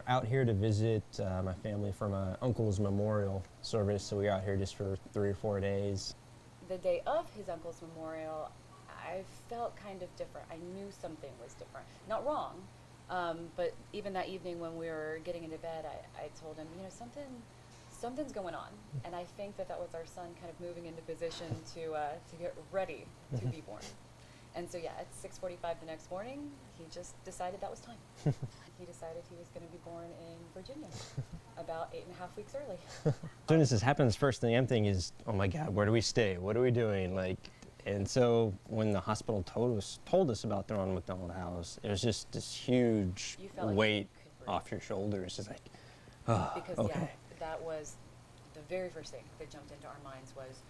out here to visit my family for my uncle's memorial service, so we were out here just for 3 or 4 days. The day of his uncle's memorial, I felt kind of different. I knew something was different. Not wrong, but even that evening when we were getting into bed, I told him, something's going on. And I think that was our son kind of moving into position to get ready to be born. And so, at 6:45 the next morning, he just decided that was time. He decided he was going to be born in Virginia about 8.5 weeks early. As soon as this happens, first thing I'm thinking is, oh my God, where do we stay? What are we doing? And so when the hospital told us about the Ronald McDonald House, it was just this huge weight off your shoulders. It's like, oh, because okay. That was the very first thing that jumped into our minds was,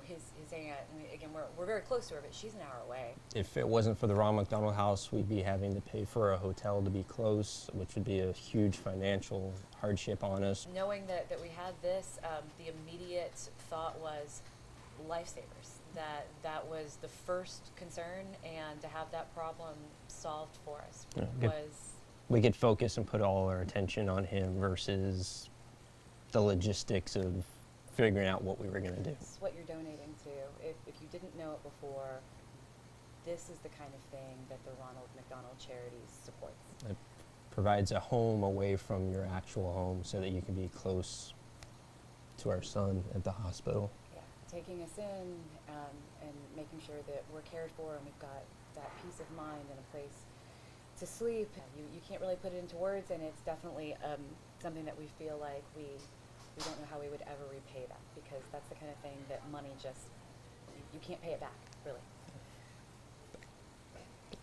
his aunt. And again, we're very close to her, but she's an hour away. If it wasn't for the Ronald McDonald House, we'd be having to pay for a hotel to be close, which would be a huge financial hardship on us. Knowing that we had this, the immediate thought was lifesavers. That was the first concern, and to have that problem solved for us was... We could focus and put all our attention on him versus the logistics of figuring out what we were going to do. This is what you're donating to. If you didn't know it before, this is the kind of thing that the Ronald McDonald Charities supports. It provides a home away from your actual home so that you can be close to our son at the hospital. Yeah, taking us in and making sure that we're cared for and we've got that peace of mind and a place to sleep. You can't really put it into words, and it's definitely something that we feel like we don't know how we would ever repay that, because that's the kind of thing that money just, you can't pay it back, really.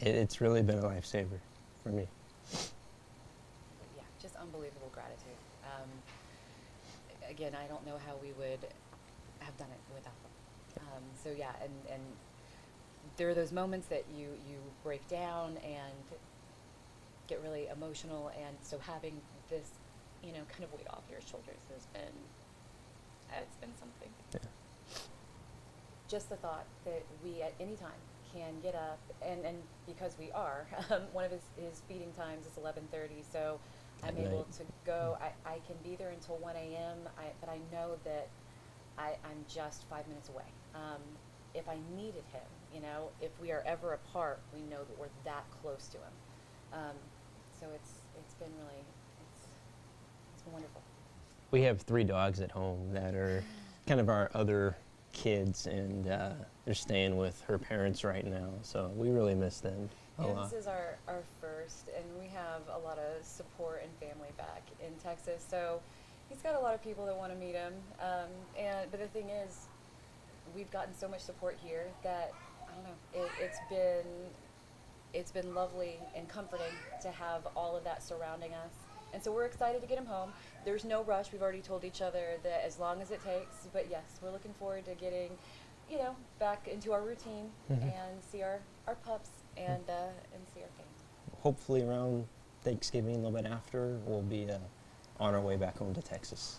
It's really been a lifesaver for me. Yeah, just unbelievable gratitude. Again, I don't know how we would have done it without them. And there are those moments that you break down and get really emotional, and so having this kind of weight off your shoulders it's been something. Yeah. Just the thought that we at any time can get up, and because we are, one of his feeding times is 11:30, so I'm able to go. I can be there until 1 a.m., but I know that I'm just 5 minutes away. If I needed him, if we are ever apart, we know that we're that close to him. So it's been really, it's been wonderful. We have 3 dogs at home that are kind of our other kids, and they're staying with her parents right now, so we really miss them a lot. This is our first, and we have a lot of support and family back in Texas, so he's got a lot of people that want to meet him, but the thing is, we've gotten so much support here that, I don't know, it's been lovely and comforting to have all of that surrounding us. And so we're excited to get him home. There's no rush. We've already told each other that as long as it takes. But yes, we're looking forward to getting, back into our routine and see our pups and see our family. Hopefully around Thanksgiving, a little bit after, we'll be on our way back home to Texas.